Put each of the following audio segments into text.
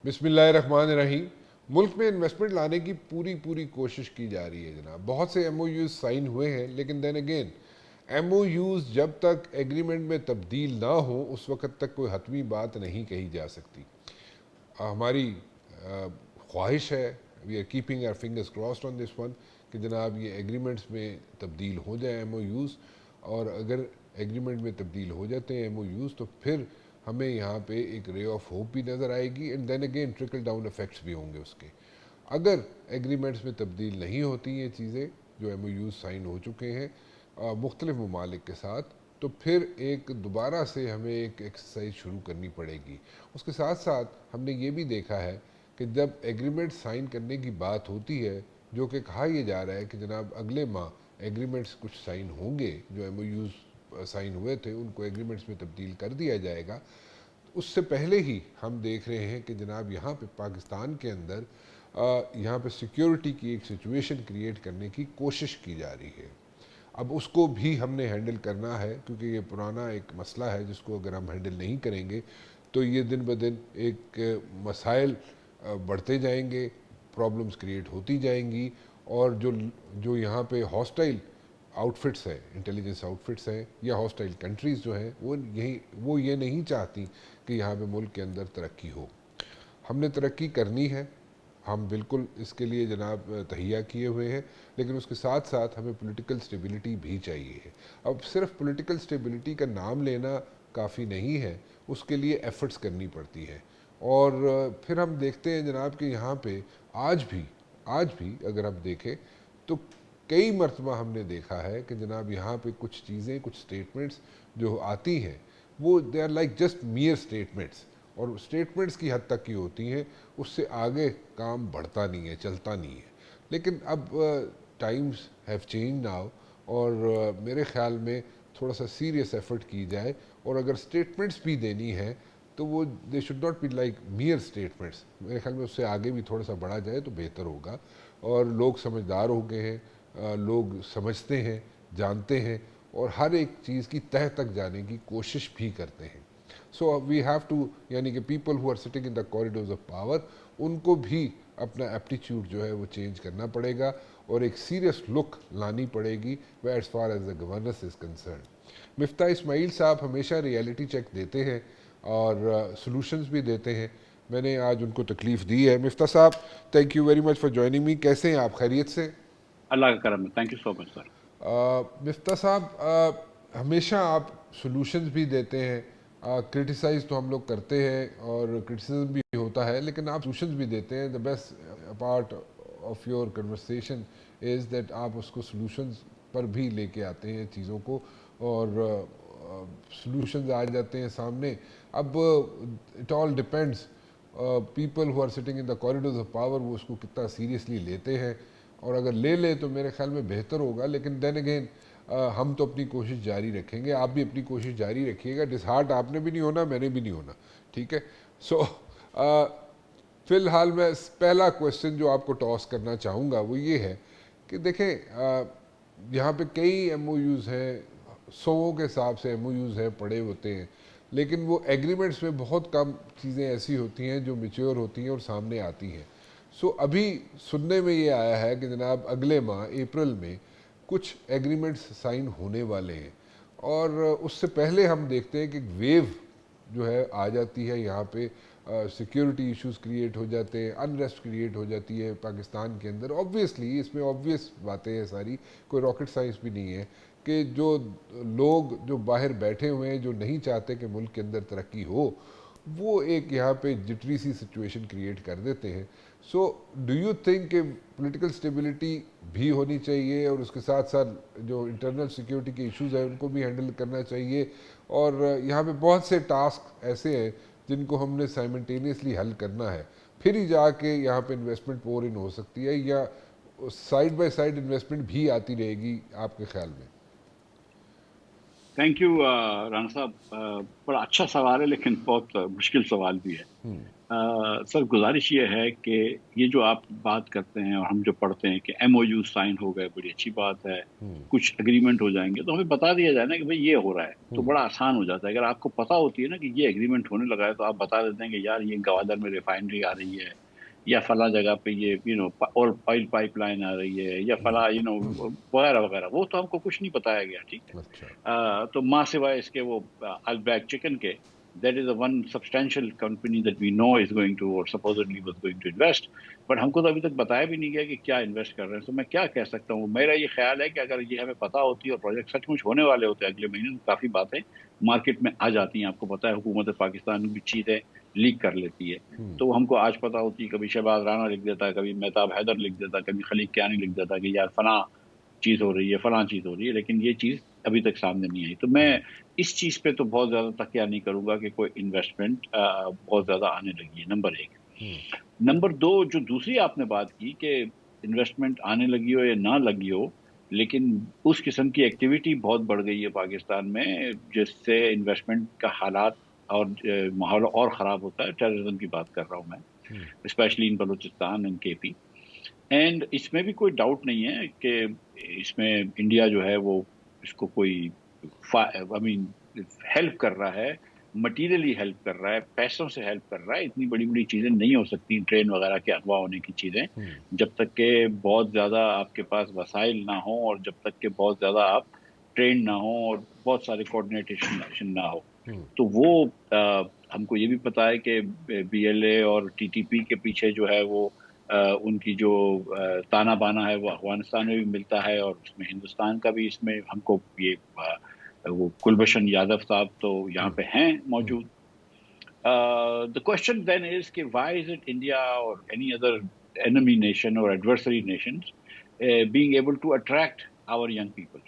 بسم اللہ الرحمن الرحیم. ملک میں انویسٹمنٹ لانے کی پوری کوشش کی جا رہی ہے جناب. بہت سے ایم او یوز سائن ہوئے ہیں، لیکن then again M O U's جب تک ایگریمنٹ میں تبدیل نہ ہو اس وقت تک کوئی حتمی بات نہیں کہی جا سکتی. ہماری خواہش ہے، we are keeping our fingers crossed on this one, کہ جناب یہ ایگریمنٹس میں تبدیل ہو جائے ایم او یوز. اور اگر ایگریمنٹ میں تبدیل ہو جاتے ہیں ایم او یوز تو پھر ہمیں یہاں پہ ایک رے آف ہوپ بھی نظر آئے گی، and then again trickle down effects بھی ہوں گے اس کے. اگر ایگریمنٹس میں تبدیل نہیں ہوتی یہ چیزیں جو ایم او یوز سائن ہو چکے ہیں مختلف ممالک کے ساتھ، تو پھر ایک دوبارہ سے ہمیں ایک ایکسرسائز شروع کرنی پڑے گی. اس کے ساتھ ساتھ ہم نے یہ بھی دیکھا ہے کہ جب ایگریمنٹ سائن کرنے کی بات ہوتی ہے، جو کہ کہا یہ جا رہا ہے کہ جناب اگلے ماہ ایگریمنٹس کچھ سائن ہوں گے، جو ایم او یوز سائن ہوئے تھے ان کو ایگریمنٹس میں تبدیل کر دیا جائے گا. اس سے پہلے ہی ہم دیکھ رہے ہیں کہ جناب یہاں پہ پاکستان کے اندر یہاں پہ سیکیورٹی کی ایک سچویشن کریٹ کرنے کی کوشش کی جا رہی ہے. اب اس کو بھی ہم نے ہینڈل کرنا ہے، کیونکہ یہ پرانا ایک مسئلہ ہے جس کو اگر ہم ہینڈل نہیں کریں گے تو یہ دن بدن ایک مسائل بڑھتے جائیں گے، پرابلمز کریٹ ہوتی جائیں گی. اور جو یہاں پہ ہاسٹائل آؤٹ فٹس ہیں، انٹیلیجنس آؤٹ فٹس ہیں یا ہاسٹائل کنٹریز جو ہیں وہ یہ نہیں چاہتی کہ یہاں پہ ملک کے اندر ترقی ہو. ہم نے ترقی کرنی ہے، ہم بالکل اس کے لیے جناب تہیہ کیے ہوئے ہیں، لیکن اس کے ساتھ ساتھ ہمیں پولیٹیکل سٹیبلٹی بھی چاہیے ہے. اب صرف پولیٹیکل سٹیبلٹی کا نام لینا کافی نہیں ہے، اس کے لیے ایفرٹس کرنی پڑتی ہے. اور پھر ہم دیکھتے ہیں جناب کہ یہاں پہ آج بھی اگر ہم دیکھیں تو کئی مرتبہ ہم نے دیکھا ہے کہ جناب یہاں پہ کچھ چیزیں، کچھ سٹیٹمنٹس جو آتی ہیں وہ they are like just mere statements, اور سٹیٹمنٹس کی حد تک کی ہوتی ہیں، اس سے آگے کام بڑھتا نہیں ہے، چلتا نہیں ہے. لیکن اب ٹائمز ہیو چینج ناؤ، اور میرے خیال میں تھوڑا سا سیریس ایفرٹ کی جائے. اور اگر سٹیٹمنٹس بھی دینی ہے تو وہ they should not be like mere statements. میرے خیال میں اس سے آگے بھی تھوڑا سا بڑھا جائے تو بہتر ہوگا. اور لوگ سمجھدار ہو گئے ہیں، لوگ سمجھتے ہیں، جانتے ہیں، اور ہر ایک چیز کی تہہ تک جانے کی کوشش بھی کرتے ہیں. سو وی ہیو ٹو، یعنی کہ people who are sitting in the corridors of power, ان کو بھی اپنا ایپٹیچیوڈ جو ہے وہ چینج کرنا پڑے گا اور ایک سیریس لک لانی پڑے گی as far as the governance is concern. مفتاح اسماعیل صاحب ہمیشہ ریئلٹی چیک دیتے ہیں اور سلوشنز بھی دیتے ہیں. میں نے آج ان کو تکلیف دی ہے. مفتاح صاحب، thank you very much for joining me. کیسے ہیں آپ؟ خیریت سے؟ اللہ کا کرم ہے. Thank you so much sir. Miftah صاحب، ہمیشہ آپ سلوشنز بھی دیتے ہیں، کرٹیسائز تو ہم لوگ کرتے ہیں اور کرٹیسزم بھی ہوتا ہے، لیکن آپ سلوشنز بھی دیتے ہیں. The best part of your conversation is that آپ اس کو سلوشنز پر بھی لے کے آتے ہیں چیزوں کو، اور سلوشنز آ جاتے ہیں سامنے. اب it all depends people who are sitting in the corridors of power, وہ اس کو کتنا سیریسلی لیتے ہیں. اور اگر لے لیں تو میرے خیال میں بہتر ہوگا. لیکن دین اگین ہم تو اپنی کوشش جاری رکھیں گے، آپ بھی اپنی کوشش جاری رکھیے گا. ڈس ہارٹ آپ نے بھی نہیں ہونا، میں نے بھی نہیں ہونا، ٹھیک ہے؟ سو فی الحال میں پہلا کویسچن جو آپ کو ٹاس کرنا چاہوں گا وہ یہ ہے کہ دیکھیں یہاں پہ کئی ایم او یوز ہیں، سوؤں کے حساب سے ایم او یوز ہیں پڑے ہوتے ہیں، لیکن وہ ایگریمنٹس میں بہت کم چیزیں ایسی ہوتی ہیں جو میچور ہوتی ہیں اور سامنے آتی ہیں. سو ابھی سننے میں یہ آیا ہے کہ جناب اگلے ماہ اپریل میں کچھ ایگریمنٹس سائن ہونے والے ہیں، اور اس سے پہلے ہم دیکھتے ہیں کہ ایک ویو جو ہے آ جاتی ہے یہاں پہ، سیکیورٹی ایشوز کریٹ ہو جاتے ہیں، انریسٹ کریٹ ہو جاتی ہے پاکستان کے اندر. آبویسلی اس میں آبویس باتیں ہیں ساری، کوئی راکٹ سائنس بھی نہیں ہے کہ جو لوگ جو باہر بیٹھے ہوئے ہیں جو نہیں چاہتے کہ ملک کے اندر ترقی ہو، وہ ایک یہاں پہ جٹری سی سچویشن کریٹ کر دیتے ہیں. سو ڈو یو تھنک کہ پولیٹیکل سٹیبلٹی بھی ہونی چاہیے اور اس کے ساتھ ساتھ جو انٹرنل سیکیورٹی کے ایشوز ہیں ان کو بھی ہینڈل کرنا چاہیے، اور یہاں پہ بہت سے ٹاسک ایسے ہیں جن کو ہم نے سائملٹینیسلی حل کرنا ہے، پھر ہی جا کے یہاں پہ انویسٹمنٹ پور ان ہو سکتی ہے، یا سائڈ بائی سائڈ انویسٹمنٹ بھی آتی رہے گی آپ کے خیال میں؟ تھینک یو رانا صاحب. بڑا اچھا سوال ہے لیکن بہت مشکل سوال بھی ہے. سر گزارش یہ ہے کہ یہ جو آپ بات کرتے ہیں اور ہم جو پڑھتے ہیں کہ ایم او یو سائن ہو گئے، بڑی اچھی بات ہے، کچھ اگریمنٹ ہو جائیں گے، تو ہمیں بتا دیا جائے نا کہ بھئی یہ ہو رہا ہے، تو بڑا آسان ہو جاتا ہے. اگر آپ کو پتا ہوتی ہے نا کہ یہ اگریمنٹ ہونے لگا ہے تو آپ بتا دیتے ہیں کہ یار یہ گوادر میں ریفائنری آ رہی ہے، یا فلاں جگہ پہ یہ آئل پائپ لائن آ رہی ہے، یا فلاں وغیرہ وغیرہ. وہ تو ہم کو کچھ نہیں بتایا گیا، ٹھیک ہے. اچھا. تو ماں سوائے اس کے وہ البیک چکن کے، that is the one substantial company that we know is going to or supposedly was going to invest, but ہم کو تو ابھی تک بتایا بھی نہیں گیا کہ کیا انویسٹ کر رہے ہیں. تو میں کیا کہہ سکتا ہوں، میرا یہ خیال ہے کہ اگر یہ ہمیں پتا ہوتی اور پروجیکٹ سچ مچ ہونے والے ہوتے اگلے مہینے، تو کافی باتیں مارکیٹ میں آ جاتی ہیں. آپ کو پتا ہے حکومت پاکستان بھی چیزیں لیک کر لیتی ہے، تو ہم کو آج پتا ہوتی ہے. کبھی شہباز رانا لکھ دیتا، کبھی مہتاب حیدر لکھ دیتا، کبھی خلیق کیانی لکھ دیتا کہ یار فلاں چیز ہو رہی ہے، فلاں چیز ہو رہی ہے، لیکن یہ چیز ابھی تک سامنے نہیں آئی. تو میں اس چیز پہ تو بہت زیادہ تکیہ نہیں کروں گا کہ کوئی انویسٹمنٹ بہت زیادہ آنے لگی ہے، نمبر ایک. نمبر دو، جو دوسری آپ نے بات کی کہ انویسٹمنٹ آنے لگی ہو یا نہ لگی ہو، لیکن اس قسم کی ایکٹیویٹی بہت بڑھ گئی ہے پاکستان میں، جس سے انویسٹمنٹ کا حالات اور ماحول اور خراب ہوتا ہے. ٹیررزم کی بات کر رہا ہوں میں، اسپیشلی ان بلوچستان اینڈ کے پی. اینڈ اس میں بھی کوئی ڈاؤٹ نہیں ہے کہ اس میں انڈیا جو ہے وہ اس کو کوئی ہیلپ کر رہا ہے، مٹیریلی ہیلپ کر رہا ہے، پیسوں سے ہیلپ کر رہا ہے. اتنی بڑی بڑی چیزیں نہیں ہو سکتی ٹرین وغیرہ کے اغوا ہونے کی چیزیں، جب تک کہ بہت زیادہ آپ کے پاس وسائل نہ ہوں، اور جب تک کہ بہت زیادہ آپ ٹرین نہ ہوں، اور بہت سارے کوآرڈینیشن نہ ہو. تو وہ ہم کو یہ بھی پتا ہے کہ بی ایل اے اور ٹی ٹی پی کے پیچھے جو ہے وہ ان کی جو تانا بانا ہے وہ افغانستان میں بھی ملتا ہے، اور اس میں ہندوستان کا بھی اس میں ہم کو یہ وہ کلبھشن یادو صاحب تو یہاں پہ ہیں موجود. The question then is کہ why is it India or any other enemy nation or adversary nations being able to attract our young people?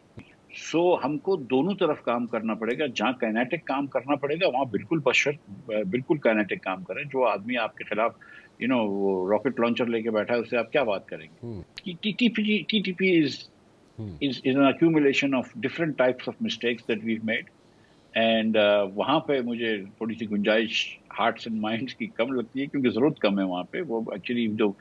سو ہم کو دونوں طرف کام کرنا پڑے گا. جہاں کائنیٹک کام کرنا پڑے گا وہاں بالکل کائنیٹک کام کریں. جو آدمی آپ کے خلاف وہ راکٹ لانچر لے کے بیٹھا ہے، اس سے آپ کیا بات کریں گے؟ T T P is an accumulation of different types of mistakes that we've made, and وہاں پہ مجھے تھوڑی سی گنجائش ہارٹس اینڈ مائنڈس کی کم لگتی ہے، کیونکہ ضرورت کم ہے وہاں پہ. وہ ایکچولی جو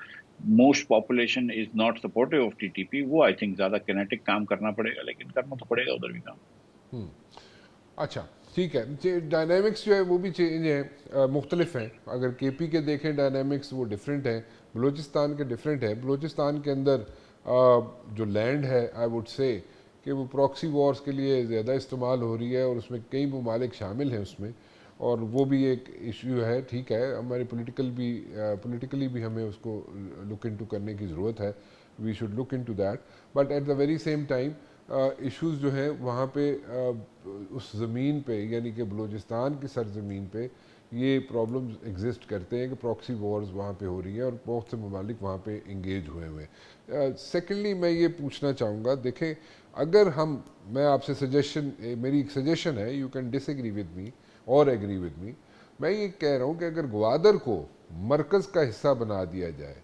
most population is not supportive of T T P, وہ آئی تھنک زیادہ کینیٹک کام کرنا پڑے گا، لیکن کرنا تو پڑے گا ادھر بھی کام. اچھا ٹھیک ہے. ڈائنامکس جو ہے وہ بھی چینج ہیں، مختلف ہیں. اگر کے پی کے دیکھیں ڈائنامکس وہ ڈیفرنٹ ہیں، بلوچستان کے ڈیفرنٹ ہے. بلوچستان کے اندر جو لینڈ ہے آئی وڈ سے کہ وہ پراکسی وارز کے لیے زیادہ استعمال ہو رہی ہے، اور اس میں کئی ممالک شامل ہیں اس میں، اور وہ بھی ایک ایشو ہے. ٹھیک ہے، ہمارے پولیٹیکلی بھی ہمیں اس کو لک انٹو کرنے کی ضرورت ہے. We should look into that, but at the very same time issues جو ہیں وہاں پہ اس زمین پہ، یعنی کہ بلوچستان کی سرزمین پہ یہ پرابلمز ایگزسٹ کرتے ہیں کہ پراکسی وارز وہاں پہ ہو رہی ہیں، اور بہت سے ممالک وہاں پہ انگیج ہوئے ہوئے ہیں. سیکنڈلی میں یہ پوچھنا چاہوں گا، دیکھیں اگر میں آپ سے میری ایک سجیشن ہے، you can disagree with me اور ایگری ود می. میں یہ کہہ رہا ہوں کہ اگر گوادر کو مرکز کا حصہ بنا دیا جائے،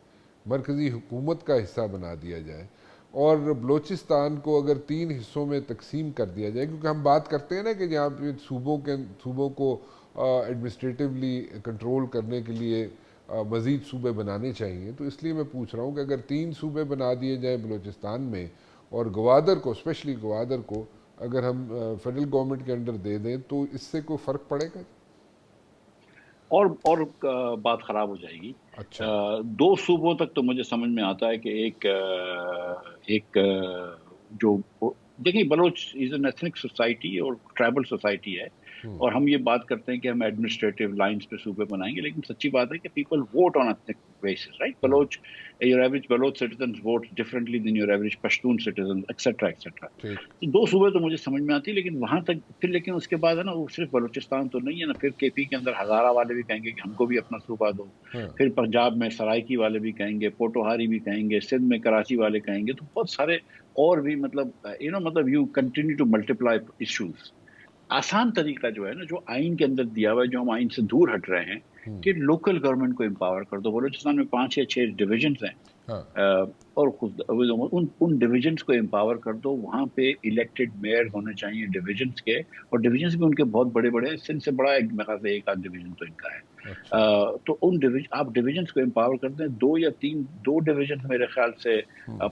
مرکزی حکومت کا حصہ بنا دیا جائے، اور بلوچستان کو اگر 3 حصوں میں تقسیم کر دیا جائے، کیونکہ ہم بات کرتے ہیں نا کہ جہاں پہ صوبوں کو ایڈمنسٹریٹولی کنٹرول کرنے کے لیے مزید صوبے بنانے چاہیے، تو اس لیے میں پوچھ رہا ہوں کہ اگر 3 صوبے بنا دیے جائیں بلوچستان میں، اور گوادر کو، اسپیشلی گوادر کو اگر ہم فیڈرل گورنمنٹ کے انڈر دے دیں، تو اس سے کوئی فرق پڑے گا؟ اور بات خراب ہو جائے گی. اچھا. 2 صوبوں تک تو مجھے سمجھ میں آتا ہے کہ ایک جو دیکھیں، Baloch is an ethnic society اور ٹرائبل سوسائٹی ہے، اور ہم یہ بات کرتے ہیں کہ ہم ایڈمنسٹریٹو لائنز پہ صوبے بنائیں گے، لیکن سچی بات ہے کہ people vote on ethnic basis, right? your average Baloch citizens vote differently than your average Pashtun citizens, etc. etc. ٹھیک. 2 صوبے تو مجھے سمجھ میں آتی ہے، لیکن وہاں تک پھر، لیکن اس کے بعد ہے نا، وہ صرف بلوچستان تو نہیں ہے نا، پھر کے پی کے اندر ہزارہ والے بھی کہیں گے کہ ہم کو بھی اپنا صوبہ دو، پھر پنجاب میں سرائکی والے بھی کہیں گے، پوٹوہاری بھی کہیں گے، سندھ میں کراچی والے کہیں گے، تو بہت سارے اور بھی مطلب you continue to multiply issues. آسان طریقہ جو ہے نا، جو آئین کے اندر دیا ہوا ہے، جو ہم آئین سے دور ہٹ رہے ہیں، کہ لوکل گورنمنٹ کو امپاور کر دو. بلوچستان میں 5 یا 6 ڈویژنز ہیں، اور ان ڈویژنز کو امپاور کر دو. وہاں پہ الیکٹڈ میئر ہونے چاہیے ڈویژنز کے، اور ڈویژنز بھی ان کے بہت بڑے بڑے ہیں. سندھ سے بڑا ایک میرے خیال سے 1 آدھ ڈویژن تو ان کا ہے. تو ان آپ ڈویژنس کو امپاور کرتے ہیں. 2 ڈویژن میرے خیال سے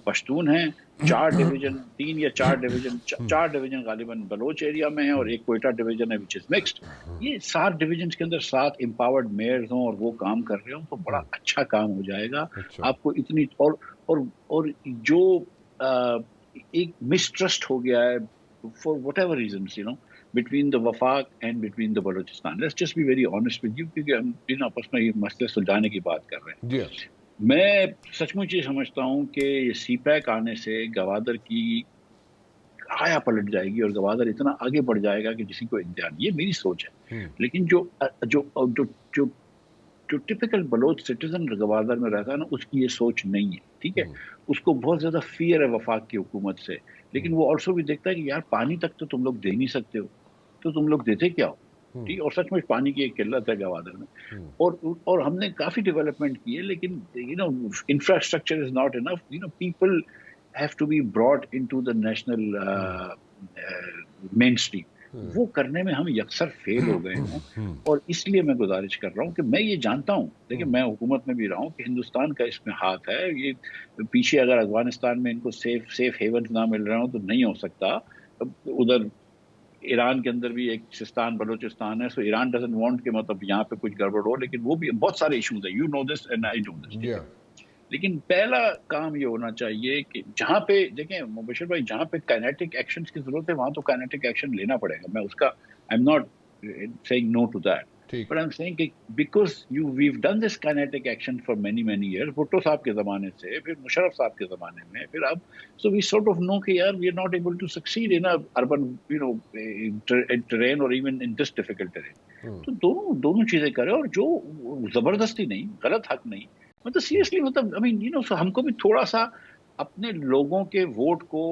پشتون ہیں, 4 ڈویژن 3 یا 4 ڈویژن 4 ڈویژن غالباً بلوچ ایریا میں ہیں, اور ایک کوئٹہ ڈویژن ہے وچ از مکسڈ. یہ 7 ڈویژنس کے اندر 7 امپاورڈ میئرز ہوں اور وہ کام کر رہے ہوں تو بڑا اچھا کام ہو جائے گا. آپ کو اتنی اور جو ایک مسٹرسٹ ہو گیا ہے for whatever reasons, between the وفاق and between the Balochistan. Let's just be very honest with you, کیونکہ ہم آپس میں یہ مسئلے سلجھانے کی بات کر رہے ہیں. میں سچ مچ یہ سمجھتا ہوں کہ یہ سی پیک آنے سے گوادر کی آیا پلٹ جائے گی اور گوادر اتنا آگے بڑھ جائے گا کہ کسی کو انتہا نہیں. یہ میری سوچ ہے. لیکن جو ٹپیکل بلوچ سٹیزن گوادر میں رہتا ہے نا, اس کی یہ سوچ نہیں ہے. ٹھیک ہے, اس کو بہت زیادہ فیئر ہے وفاق کی حکومت سے, لیکن وہ آلسو بھی دیکھتا ہے کہ یار پانی تک تو تم لوگ دے نہیں سکتے ہو, تو تم لوگ دیتے کیا ہو. ٹھیک, اور سچ مچ پانی کی ایک قلت ہے گوادر میں, اور ہم نے کافی ڈیولپمنٹ کی ہے, لیکن infrastructure is not enough. People have to be brought into the national mainstream. وہ کرنے میں ہم یکسر فیل ہو گئے ہیں, اور اس لیے میں گزارش کر رہا ہوں کہ میں یہ جانتا ہوں, لیکن میں حکومت میں بھی رہا ہوں, کہ ہندوستان کا اس میں ہاتھ ہے. یہ پیچھے اگر افغانستان میں ان کو سیف ہیونز نہ مل رہے ہوں تو نہیں ہو سکتا. ادھر ایران کے اندر بھی ایک سستان بلوچستان ہے, سو ایران ڈزنٹ وانٹ کہ مطلب یہاں پہ کچھ گڑبڑ ہو, لیکن وہ بھی بہت سارے ایشوز ہیں. You know this and I know this. لیکن پہلا کام یہ ہونا چاہیے کہ جہاں پہ دیکھیں مبشر بھائی, جہاں پہ کائنیٹک ایکشنز کی ضرورت ہے وہاں تو کائنیٹک ایکشن لینا پڑے گا. میں اس کا I am not saying no to that, but I am saying کہ because we've done this kinetic action for many years, Bhutto صاحب کے زمانے سے, پھر مشرف صاحب کے زمانے میں, پھر اب سو وی سارٹ آف نو کہ یار we are not able to succeed in urban terrain اور even in this difficult terrain. تو دونوں چیزیں کرے, اور جو زبردستی نہیں, غلط حق نہیں, مطلب سیریسلی, مطلب ہم کو بھی تھوڑا سا اپنے لوگوں کے ووٹ کو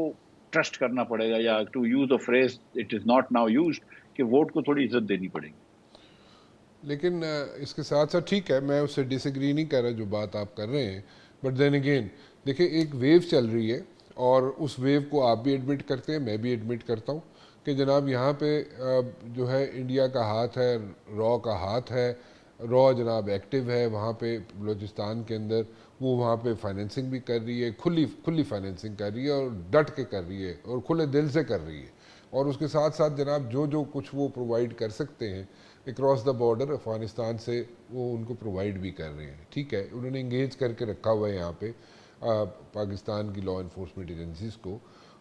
ٹرسٹ کرنا پڑے گا, یا to use a phrase it is not now used, کہ ووٹ کو تھوڑی عزت دینی پڑے گی. لیکن اس کے ساتھ ساتھ ٹھیک ہے, میں اس سے ڈس ایگری نہیں کر رہا جو بات آپ کر رہے ہیں, بٹ دین اگین دیکھیں ایک ویو چل رہی ہے, اور اس ویو کو آپ بھی ایڈمٹ کرتے ہیں, میں بھی ایڈمٹ کرتا ہوں کہ جناب یہاں پہ جو ہے انڈیا کا ہاتھ ہے, را کا ہاتھ ہے. را جناب ایکٹیو ہے وہاں پہ بلوچستان کے اندر, وہ وہاں پہ فائنینسنگ بھی کر رہی ہے, کھلی فائنینسنگ کر رہی ہے, اور ڈٹ کے کر رہی ہے, اور کھلے دل سے کر رہی ہے. اور اس کے ساتھ ساتھ جناب جو کچھ وہ پرووائڈ کر سکتے ہیں اکراس دا بارڈر افغانستان سے, وہ ان کو پرووائڈ بھی کر رہے ہیں. ٹھیک ہے, انہوں نے انگیج کر کے رکھا ہوا ہے یہاں پہ پاکستان کی لا انفورسمنٹ ایجنسیز کو.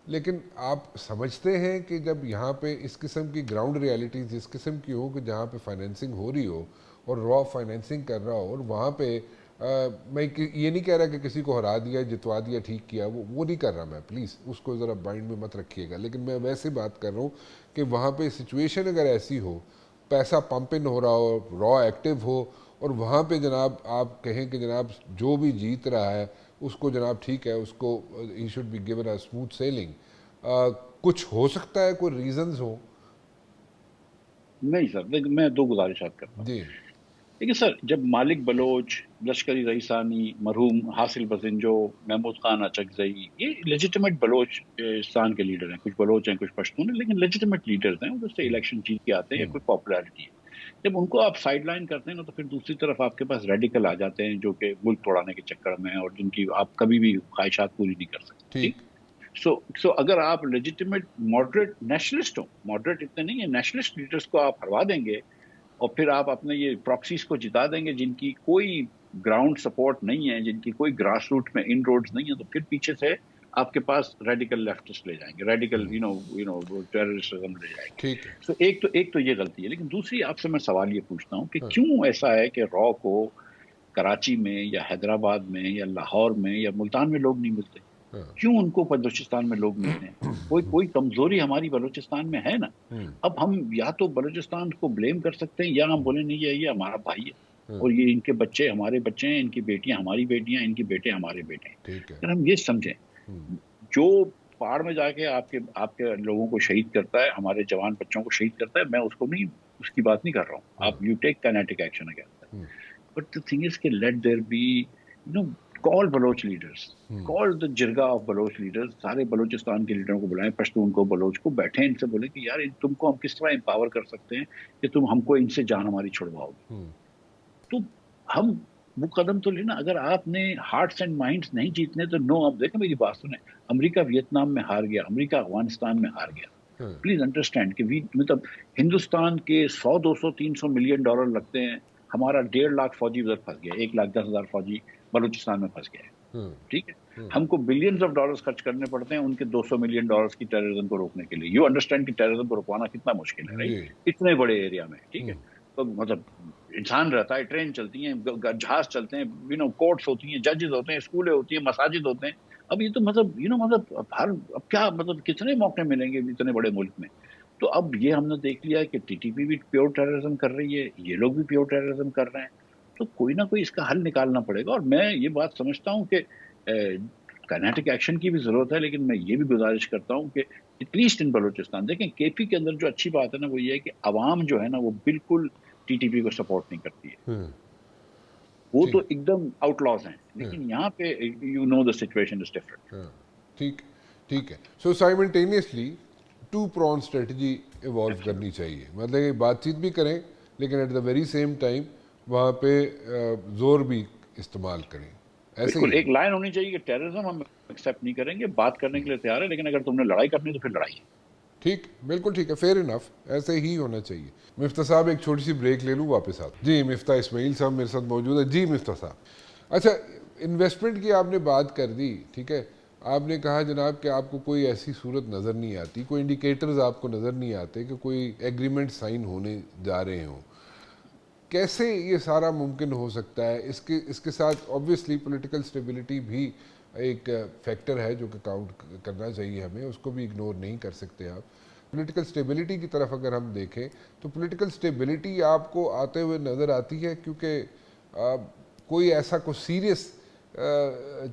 لیکن آپ سمجھتے ہیں کہ جب یہاں پہ اس قسم کی گراؤنڈ ریالٹیز اس قسم کی ہو, کہ جہاں پہ فائنینسنگ ہو رہی ہو اور را فائنینسنگ کر رہا ہو, اور وہاں پہ میں یہ نہیں کہہ رہا کہ کسی کو ہرا دیا, جتوا دیا, ٹھیک کیا, وہ نہیں کر رہا میں, پلیز اس کو ذرا مائنڈ میں مت رکھیے گا. لیکن میں ویسے بات کر رہا ہوں کہ وہاں پہ سچویشن اگر ایسی ہو, پیسہ پمپ ان ہو رہا ہو, را ایکٹیو ہو, اور وہاں پہ جناب آپ کہیں کہ جناب جو بھی جیت رہا ہے اس کو جناب ٹھیک ہے, اس کو ہی should be given a smooth sailing. کچھ ہو سکتا ہے, کوئی ریزنز ہوں؟ نہیں سر, میں 2 گزارشات کرتا ہوں. جی دیکھیے سر, جب مالک بلوچ, لشکری رئیسانی, مرحوم حاصل بزنجو, محمود خان اچکزئی, یہ لیجیٹمیٹ بلوچستان کے لیڈر ہیں. کچھ بلوچ ہیں, کچھ پشتون ہیں, لیکن لیجیٹمیٹ لیڈرز ہیں. ادھر سے الیکشن جیت کے آتے ہیں, یا کوئی پاپولرٹی ہے. جب ان کو آپ سائڈ لائن کرتے ہیں نا, تو پھر دوسری طرف آپ کے پاس ریڈیکل آ جاتے ہیں جو کہ ملک توڑانے کے چکر میں ہیں, اور جن کی آپ کبھی بھی خواہشات پوری نہیں کر سکتے. ٹھیک, سو اگر آپ لیجیٹمیٹ ماڈریٹ نیشنلسٹ ہو, ماڈریٹ اتنے نہیں ہیں, نیشنلسٹ لیڈرز کو آپ ہروا دیں گے, اور پھر آپ اپنے یہ پراکسیز کو جتا دیں گے جن کی کوئی گراؤنڈ سپورٹ نہیں ہے, جن کی کوئی گراس روٹ میں ان روڈز نہیں ہے, تو پھر پیچھے سے آپ کے پاس ریڈیکل لیفٹسٹ لے جائیں گے, ریڈیکل ٹیررسٹزم لے جائیں گے. سو ایک تو یہ غلطی ہے. لیکن دوسری آپ سے میں سوال یہ پوچھتا ہوں کہ کیوں ایسا ہے کہ را کو کراچی میں یا حیدرآباد میں یا لاہور میں یا ملتان میں لوگ نہیں ملتے؟ کیوں ان کو بلوچستان میں لوگ ملتے ہیں؟ کوئی کمزوری ہماری بلوچستان میں ہے نا. اب ہم یا تو بلوچستان کو بلیم کر سکتے ہیں, یا ہم بولیں نہیں یہ ہمارا بھائی ہے, اور یہ ان کے بچے ہمارے بچے ہیں, ان کی بیٹیاں ہماری بیٹیاں, ان کے بیٹے ہمارے بیٹے ہیں. اگر ہم یہ سمجھیں, جو پہاڑ میں جا کے آپ کے لوگوں کو شہید کرتا ہے, ہمارے جوان بچوں کو شہید کرتا ہے, میں اس کی بات نہیں کر رہا ہوں. آپ you take kinetic action against that, but the thing is کہ let there be call Baloch leaders, call the jirga of Baloch leaders, سارے بلوچستان کے لیڈروں کو بلائیں, پشتون کو, بلوچ کو, بیٹھیں, ان سے بولیں کہ یار تم کو ہم کس طرح امپاور کر سکتے ہیں کہ تم ہم کو ان سے جان ہماری چھڑواؤ گے. تو ہم وہ قدم تو لینا. اگر آپ نے ہارٹس اینڈ مائنڈس نہیں جیتنے تو نو. آپ دیکھیں میری بات سنیں, امریکہ ویتنام میں ہار گیا, امریکہ افغانستان میں ہار گیا. پلیز انڈرسٹینڈ کہ مطلب ہندوستان کے 100 200 300 ملین ڈالر لگتے ہیں, ہمارا 1.5 لاکھ فوجی ادھر پھنس گیا, 1,10,000 فوجی بلوچستان میں پھنس گیا ہے. ٹھیک ہے, ہم کو بلینز آف ڈالرز خرچ کرنے پڑتے ہیں ان کے 200 ملین ڈالرز کی ٹیررزم کو روکنے کے لیے. یو انڈرسٹینڈ کہ ٹیررزم کو روکوانا کتنا مشکل ہے, رائٹ, اتنے بڑے ایریا میں. ٹھیک ہے, تو مطلب انسان رہتا ہے, ٹرین چلتی ہیں, جہاز چلتے ہیں, کورٹس ہوتی ہیں, ججز ہوتے ہیں, اسکولیں ہوتی ہیں, مساجد ہوتے ہیں. اب یہ تو مطلب اب کیا مطلب کتنے موقع ملیں گے اتنے بڑے ملک میں. تو اب یہ ہم نے دیکھ لیا کہ ٹی ٹی پی بھی پیور ٹیررزم کر رہی ہے, یہ لوگ بھی پیور ٹیررزم کر رہے ہیں. تو کوئی نہ کوئی اس کا حل نکالنا پڑے گا. اور میں یہ بات سمجھتا ہوں کہ کائنیٹک ایکشن کی بھی ضرورت ہے, لیکن میں یہ بھی گزارش کرتا ہوں کہ ایٹ لیسٹ ان بلوچستان, دیکھیں کے پی کے اندر جو اچھی بات ہے نا وہ یہ ہے کہ عوام جو ہے نا وہ بالکل ٹی ٹی پی کو سپورٹ نہیں کرتی ہے, وہ تو ایک دم آؤٹ لاز ہیں. لیکن یہاں پہ you know the situation is different. ٹھیک ہے. So simultaneously two pronged strategy evolve کرنی چاہیے, مطلب بات چیت بھی کریں لیکن at the very same time وہاں پہ زور بھی استعمال کریں. بالکل ایک لائن ہونی چاہیے کہ ٹیررزم ہم ایکسیپٹ نہیں کریں گے, بات کرنے کے لیے تیار ہے, لیکن اگر تم نے لڑائی کرنی تو پھر لڑائی. ٹھیک, بالکل ٹھیک ہے, فیئر انف, ایسے ہی ہونا چاہیے. مفتاح صاحب ایک چھوٹی سی بریک لے لوں, واپس آتا. جی مفتاح اسماعیل صاحب میرے ساتھ موجود ہے. جی مفتاح صاحب, اچھا انویسٹمنٹ کی آپ نے بات کر دی, ٹھیک ہے, آپ نے کہا جناب کہ آپ کو کوئی ایسی صورت نظر نہیں آتی, کوئی انڈیکیٹرز آپ کو نظر نہیں آتے کہ کوئی ایگریمنٹ سائن ہونے جا رہے ہوں. کیسے یہ سارا ممکن ہو سکتا ہے؟ اس کے ساتھ آبویسلی پولیٹیکل سٹیبلٹی بھی ایک فیکٹر ہے جو کہ کاؤنٹ کرنا چاہیے ہمیں, اس کو بھی اگنور نہیں کر سکتے آپ. پولیٹیکل سٹیبلٹی کی طرف اگر ہم دیکھیں تو پولیٹیکل سٹیبلٹی آپ کو آتے ہوئے نظر آتی ہے, کیونکہ کوئی ایسا کوئی سیریس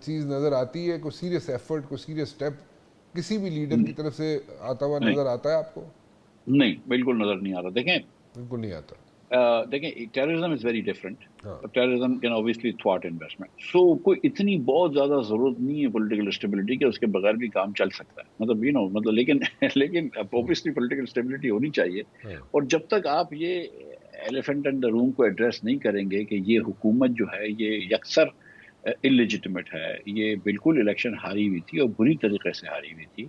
چیز نظر آتی ہے, کوئی سیریس ایفرٹ, کوئی سیریس اسٹیپ کسی بھی لیڈر کی طرف سے آتا ہوا نظر آتا ہے آپ کو؟ نہیں, بالکل نظر نہیں آتا. دیکھیں بالکل نہیں آتا. دیکھیں terrorism is very different. Terrorism can obviously thwart investment. So کوئی اتنی بہت زیادہ ضرورت نہیں ہے پولیٹیکل اسٹیبلٹی کے, اس کے بغیر بھی کام چل سکتا ہے. مطلب لیکن اوبیسلی پولیٹیکل اسٹیبلٹی ہونی چاہیے. اور جب تک آپ یہ ایلیفنٹ ان دا روم کو ایڈریس نہیں کریں گے کہ یہ حکومت جو ہے یہ یکسر انلیجٹمیٹ ہے, یہ بالکل الیکشن ہاری ہوئی تھی اور بری طریقے سے ہاری ہوئی تھی,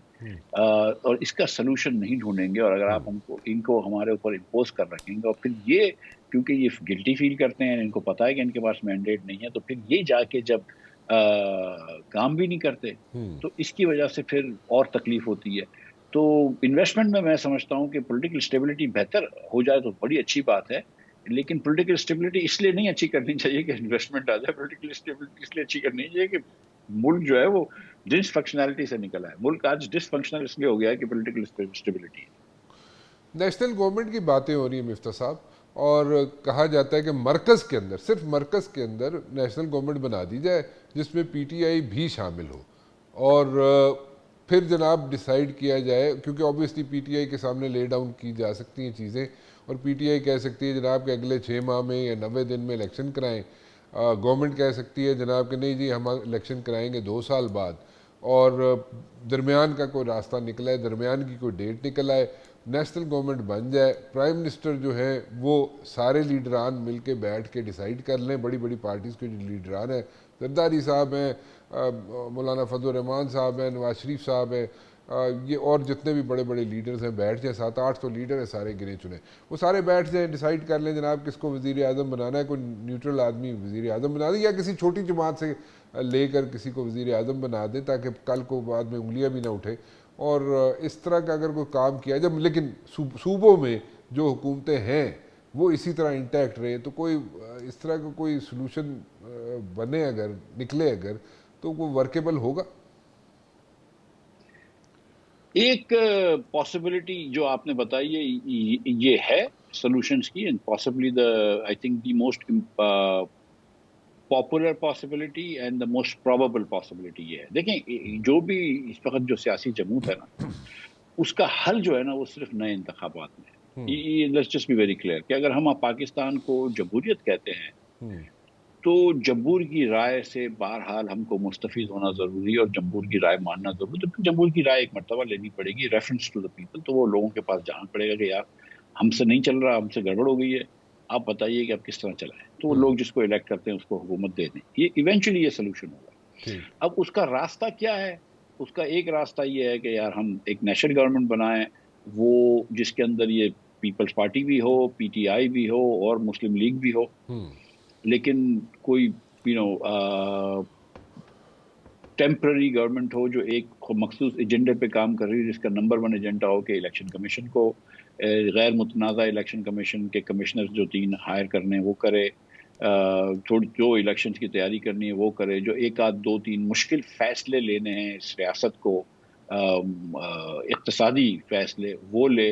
اور اس کا سلوشن نہیں ڈھونڈیں گے, اور اگر آپ ان کو ہمارے اوپر امپوز کر رکھیں گے, اور پھر یہ کیونکہ یہ گلٹی فیل کرتے ہیں, ان کو پتا ہے کہ ان کے پاس مینڈیٹ نہیں ہے, تو پھر یہ جا کے جب کام بھی نہیں کرتے تو اس کی وجہ سے پھر اور تکلیف ہوتی ہے. تو انویسٹمنٹ میں سمجھتا ہوں کہ پولیٹیکل اسٹیبلٹی بہتر ہو جائے تو بڑی اچھی بات ہے, لیکن پولیٹیکل اسٹیبلٹی اس لیے نہیں اچھی کرنی چاہیے کہ انویسٹمنٹ آ جائے. پولیٹیکل اسٹیبلٹی اس لیے اچھی کرنی چاہیے کہ ملک جو ہے وہ ڈس فنکشنالٹی سے نکلا ہے. ملک آج ڈس فنکشنل اس لیے ہو گیا ہے کہ پولیٹیکل اسٹیبلٹی. نیشنل گورنمنٹ کی باتیں ہو رہی ہیں مفتاح صاحب, اور کہا جاتا ہے کہ مرکز کے اندر, صرف مرکز کے اندر نیشنل گورنمنٹ بنا دی جائے جس میں پی ٹی آئی بھی شامل ہو, اور پھر جناب ڈیسائیڈ کیا جائے, کیونکہ اوبیسلی پی ٹی آئی کے سامنے لے ڈاؤن کی جا سکتی ہیں چیزیں, اور پی ٹی آئی کہہ سکتی ہے جناب کہ اگلے 6 ماہ میں یا 90 دن میں الیکشن کرائیں. گورنمنٹ کہہ سکتی ہے جناب کہ نہیں جی ہم الیکشن کرائیں گے 2 سال بعد, اور درمیان کا کوئی راستہ نکلا ہے, درمیان کی کوئی ڈیٹ نکل آئے, نیشنل گورنمنٹ بن جائے, پرائم منسٹر جو ہے وہ سارے لیڈران مل کے بیٹھ کے ڈیسائیڈ کر لیں, بڑی بڑی پارٹیز کے جو لیڈران ہیں, زرداری صاحب ہیں, مولانا فضل الرحمان صاحب ہیں, نواز شریف صاحب ہیں, یہ اور جتنے بھی بڑے بڑے لیڈرز ہیں بیٹھ جائیں, 700-800 تو لیڈر ہیں سارے گنے چنے, وہ سارے بیٹھ جائیں, ڈیسائیڈ کر لیں جناب کس کو وزیر اعظم بنانا ہے, کوئی نیوٹرل آدمی وزیر اعظم بنا دیں یا کسی چھوٹی جماعت سے لے کر کسی کو وزیر اعظم بنا دیں تاکہ کل کو بعد میں انگلیاں بھی نہ اٹھے. اور اس طرح کا اگر کوئی کام کیا جب, لیکن صوبوں میں جو حکومتیں ہیں وہ اسی طرح انٹیکٹ رہے, تو کوئی اس طرح کا کوئی سلوشن بنے اگر نکلے اگر, تو وہ ورکیبل ہوگا. ایک پاسبلٹی جو آپ نے بتائی ہے یہ ہے سولوشنز کی, and possibly I think the most popular possibility and the most probable possibility یہ ہے. دیکھیں جو بھی اس وقت جو سیاسی جمود ہے نا, اس کا حل جو ہے نا وہ صرف نئے انتخابات میں ہے. Let's just be very clear کہ اگر ہم پاکستان کو جمہوریت کہتے ہیں تو جمہور کی رائے سے بہرحال ہم کو مستفید ہونا ضروری ہے, اور جمہور کی رائے ماننا ضروری. تو جمہور کی رائے ایک مرتبہ لینی پڑے گی, ریفرنس ٹو دا پیپل. تو وہ لوگوں کے پاس جانا پڑے گا کہ یار ہم سے نہیں چل رہا, ہم سے گڑبڑ ہو گئی ہے, آپ بتائیے کہ آپ کس طرح چلائیں. تو وہ لوگ جس کو الیکٹ کرتے ہیں اس کو حکومت دے دیں. یہ ایونچولی یہ سولوشن ہوگا. اب اس کا راستہ کیا ہے؟ اس کا ایک راستہ یہ ہے کہ یار ہم ایک نیشنل گورنمنٹ بنائیں, وہ جس کے اندر یہ پیپلز پارٹی بھی ہو, پی ٹی آئی بھی ہو اور مسلم لیگ بھی ہو, لیکن کوئی ٹیمپرری گورنمنٹ ہو جو ایک مخصوص ایجنڈے پہ کام کر رہی ہے, جس کا نمبر 1 ایجنڈا ہو کہ الیکشن کمیشن کو, غیر متنازع الیکشن کمیشن کے کمشنر جو 3 ہائر کرنے ہیں وہ کرے, جو الیکشنز کی تیاری کرنی ہے وہ کرے, جو 1 آدھ 2 3 مشکل فیصلے لینے ہیں اس ریاست کو, اقتصادی فیصلے وہ لے,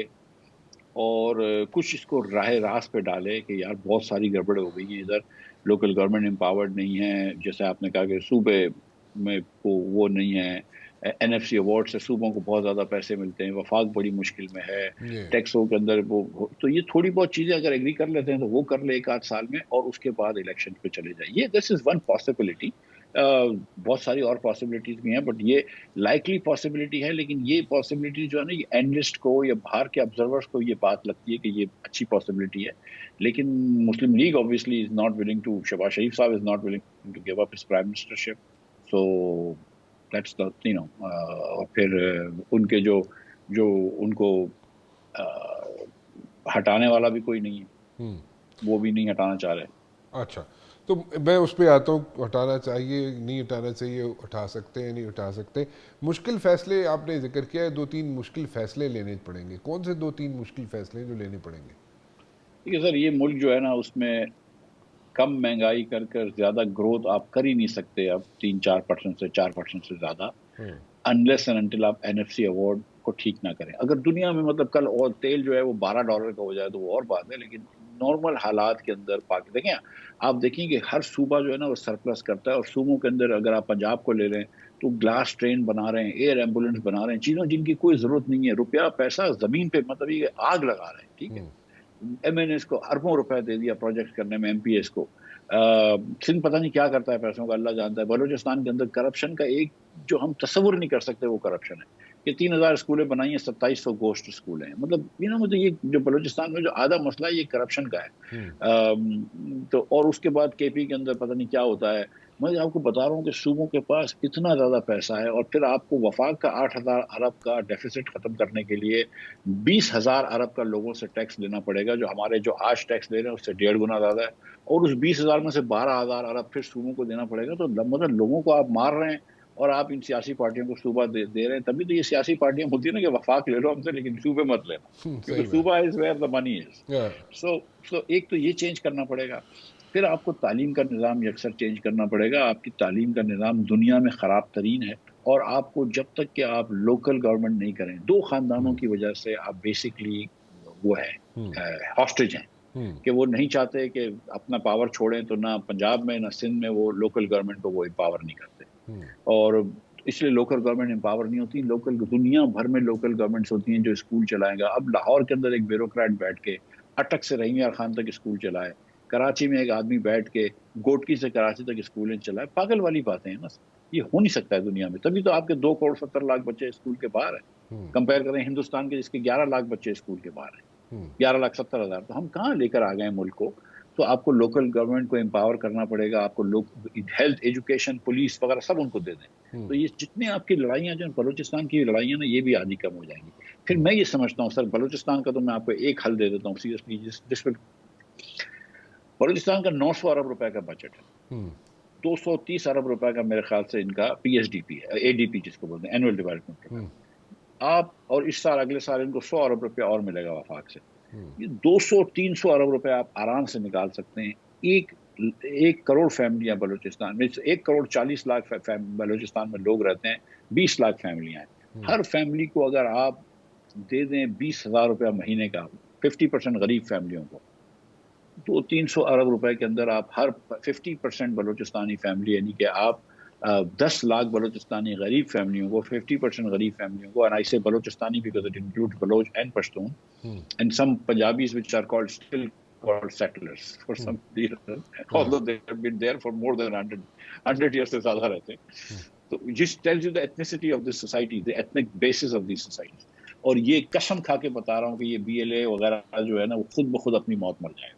اور کچھ اس کو راہ راست پہ ڈالے کہ یار بہت ساری گڑبڑ ہو گئی ہیں ادھر, لوکل گورنمنٹ امپاورڈ نہیں ہے, جیسے آپ نے کہا کہ صوبے میں کو وہ نہیں ہے, این ایف سی ایوارڈ سے صوبوں کو بہت زیادہ پیسے ملتے ہیں, وفاق بڑی مشکل میں ہے, ٹیکسوں کے اندر وہ, تو یہ تھوڑی بہت چیزیں اگر ایگری کر لیتے ہیں تو وہ کر لے 1 آدھ سال میں, اور اس کے بعد الیکشن پہ چلے جائیں. یہ دس از ون پاسبلٹی. بہت ساری اور پاسبلٹیز بھی ہیں, بٹ یہ لائکلی پاسبلٹی ہے. لیکن یہ پاسبلٹی جو ہے نا, یہ اینالسٹ کو یا باہر کے آبزرورس کو یہ بات لگتی ہے کہ یہ اچھی پاسبلٹی ہے, لیکن Muslim League obviously is not willing to, Shahbaz Sharif صاحب is not willing to give up his prime ministership. So that's the اور پھر ان کے جو ان کو ہٹانے والا بھی کوئی نہیں ہے, وہ بھی نہیں ہٹانا چاہ رہے. اچھا, تو میں اس پہ آتا ہوں, ہٹانا چاہیے نہیں ہٹانا چاہیے, اٹھا سکتے ہیں نہیں اٹھا سکتے. مشکل فیصلے آپ نے ذکر کیا ہے, 2-3 مشکل فیصلے لینے پڑیں گے. کون سے 2-3 مشکل فیصلے جو لینے پڑیں گے؟ دیکھیے سر, یہ ملک جو ہے نا, اس میں کم مہنگائی کر زیادہ گروتھ آپ کر ہی نہیں سکتے اب 3-4% سے 4% سے زیادہ, انلیس اینڈ انٹل آپ این ایف سی ایوارڈ کو ٹھیک نہ کریں. اگر دنیا میں مطلب کل اور تیل جو ہے وہ $12 کا ہو جائے تو وہ اور بات ہے, لیکن نارمل حالات کے اندر دیکھیں آپ دیکھیں کہ ہر صوبہ جو ہے نا وہ سرپلس کرتا ہے, اور صوبوں کے اندر اگر آپ پنجاب کو لے لیں تو گلاس ٹرین بنا رہے ہیں, ایئر ایمبولینس بنا رہے ہیں, چیزوں جن کی کوئی ضرورت نہیں ہے, روپیہ پیسہ زمین پہ مطلب یہ آگ لگا رہے ہیں. ٹھیک ہے, ایم این ایس کو اربوں روپے دے دیا پروجیکٹ کرنے میں, ایم پی ایس کو. سندھ پتہ نہیں کیا کرتا ہے پیسوں کا, اللہ جانتا ہے. بلوچستان کے اندر کرپشن کا ایک جو ہم تصور نہیں کر سکتے وہ کرپشن ہے کہ 3000 اسکولیں بنائی ہیں, 2700 گوسٹ اسکول ہیں. مطلب مجھے یہ جو بلوچستان میں جو آدھا مسئلہ ہے یہ کرپشن کا ہے. تو اور اس کے بعد کے پی کے اندر پتہ نہیں کیا ہوتا ہے. میں آپ کو بتا رہا ہوں کہ صوبوں کے پاس اتنا زیادہ پیسہ ہے, اور پھر آپ کو وفاق کا 8000 ارب کا ڈیفیسٹ ختم کرنے کے لیے 20000 ارب کا لوگوں سے ٹیکس لینا پڑے گا, جو ہمارے جو آج ٹیکس لے رہے ہیں اس سے 1.5 گنا زیادہ ہے, اور اس 20000 میں سے 12000 ارب پھر صوبوں کو دینا پڑے گا. تو مطلب لوگوں کو آپ مار رہے ہیں اور آپ ان سیاسی پارٹیوں کو صوبہ دے رہے ہیں. تبھی تو یہ سیاسی پارٹیاں ہوتی ہیں نا کہ وفاق لے لو ہم سے لیکن صوبے مت لینا, کیونکہ صوبہ از ویئر دا منی از. سو ایک تو یہ چینج کرنا پڑے گا. پھر آپ کو تعلیم کا نظام یکسر چینج کرنا پڑے گا. آپ کی تعلیم کا نظام دنیا میں خراب ترین ہے, اور آپ کو جب تک کہ آپ لوکل گورنمنٹ نہیں کریں, 2 خاندانوں کی وجہ سے آپ بیسکلی وہ ہے ہاسٹیج ہیں کہ وہ نہیں چاہتے کہ اپنا پاور چھوڑیں, تو نہ پنجاب میں نہ سندھ میں وہ لوکل گورنمنٹ کو وہ امپاور نہیں کرتے, اور اس لیے لوکل گورنمنٹ امپاور نہیں ہوتی. لوکل دنیا بھر میں لوکل گورنمنٹس ہوتی ہیں جو اسکول چلائیں گا. اب لاہور کے اندر ایک بیوروکریٹ بیٹھ کے اٹک سے رحیم یار خان تک اسکول چلائے, کراچی میں ایک آدمی بیٹھ کے گوٹکی سے کراچی تک اسکولیں چلائے. پاگل والی باتیں ہیں نا, یہ ہو نہیں سکتا ہے دنیا میں. تبھی تو آپ کے 2.70 کروڑ بچے اسکول کے باہر ہیں, کمپیئر کریں ہندوستان کے جس کے 11 لاکھ بچے اسکول کے باہر ہیں, 11,70,000. تو ہم کہاں لے کر آ گئے ملک کو. تو آپ کو لوکل گورنمنٹ کو امپاور کرنا پڑے گا. آپ کو ہیلتھ, ایجوکیشن, پولیس وغیرہ سب ان کو دے دیں. تو یہ جتنے آپ کی لڑائیاں جو بلوچستان کی لڑائیاں نا, یہ بھی آدھی کم ہو جائیں گی. پھر میں یہ سمجھتا ہوں سر, بلوچستان کا تو میں آپ کو ایک حل دے دیتا ہوں سیریسلی, جس پہ بلوچستان کا 900 ارب روپے کا بجٹ ہے. 230 ارب روپے کا میرے خیال سے ان کا پی ایس ڈی پی ہے, اے ڈی پی جس کو بولتے ہیں, اینول ڈیولپمنٹ پروگرام. آپ اور اس سال اگلے سال ان کو 100 ارب روپے اور ملے گا وفاق سے. یہ 200-300 ارب روپے آپ آرام سے نکال سکتے ہیں. 1 کروڑ فیملیاں بلوچستان میں, 1.40 کروڑ بلوچستان میں لوگ رہتے ہیں, 20 لاکھ فیملیاں ہیں. ہر فیملی کو اگر آپ دے دیں 20,000 روپیہ مہینے کا, 50% غریب فیملیوں کو, تو 300 ارب روپے کے اندر آپ ہر 50% بلوچستانی فیملی, یعنی کہ آپ 10 لاکھ بلوچستانی غریب فیملیوں کو, 50% غریب فیملیوں کو, and I say Balochistan because it includes Baloch and Pashtun and some Punjabis which are still called settlers for some reason, although they have been there for more than 100 years سے زیادہ رہتے ہیں. تو just tells you the ethnicity of this society, the ethnic basis of these societies. اور یہ قسم کھا کے بتا رہا ہوں کہ یہ BLA وغیرہ جو ہے نا وہ خود بخود اپنی موت مر جائے گا.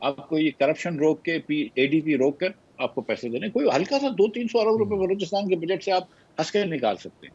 آپ کو یہ کرپشن روک کے ADP روک کر آپ کو پیسے دینے, کوئی ہلکا سا 200-300 ارب روپے بلوچستان کے بجٹ سے آپ ہنس کے نکال سکتے ہیں.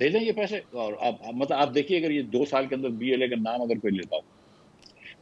دے دیں یہ پیسے, اور مطلب آپ دیکھیے اگر یہ 2 سال کے اندر BLA کا نام اگر کوئی لیتا ہو,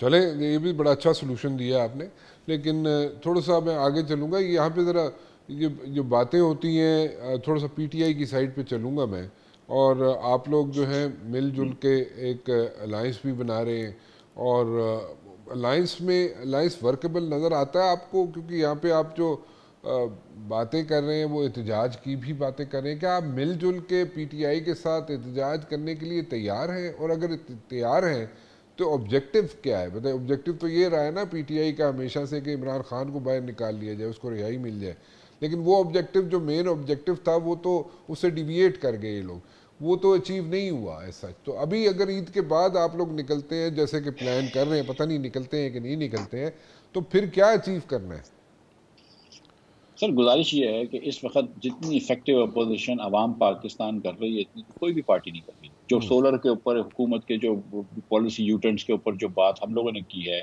چلیں, یہ بھی بڑا اچھا سلوشن دیا آپ نے, لیکن تھوڑا سا میں آگے چلوں گا. یہاں پہ ذرا یہ جو باتیں ہوتی ہیں, تھوڑا سا PTI کی سائڈ پہ چلوں گا میں, اور آپ لوگ جو ہیں مل جل کے ایک الائنس بھی بنا رہے ہیں, اور الائنس ورکیبل نظر آتا ہے آپ کو؟ کیونکہ یہاں پہ آپ جو باتیں کر رہے ہیں وہ احتجاج کی بھی باتیں کر رہے ہیں. کیا آپ مل جل کے PTI کے ساتھ احتجاج کرنے کے لیے تیار ہیں؟ اور اگر تیار ہیں تو آبجیکٹو کیا ہے؟ بتائیں. آبجیکٹو تو یہ رہا ہے نا PTI کا ہمیشہ سے کہ عمران خان کو باہر نکال لیا جائے, اس کو رہائی مل جائے, لیکن وہ آبجیکٹو جو مین آبجیکٹو تھا وہ تو اس سے ڈیویٹ کر گئے یہ لوگ, وہ تو اچیو نہیں ہوا ایسا. تو ابھی اگر عید کے بعد آپ لوگ نکلتے ہیں جیسے کہ پلان کر رہے ہیں, پتہ نہیں نکلتے ہیں کہ نہیں نکلتے ہیں, تو پھر کیا اچیو کرنا ہے؟ سر گزارش یہ ہے کہ اس وقت جتنی افیکٹو اپوزیشن عوام پاکستان کر رہی ہے اتنی کوئی بھی پارٹی نہیں کر رہی. جو سولر کے اوپر حکومت کے جو پالیسی یوٹرنس کے اوپر جو بات ہم لوگوں نے کی ہے,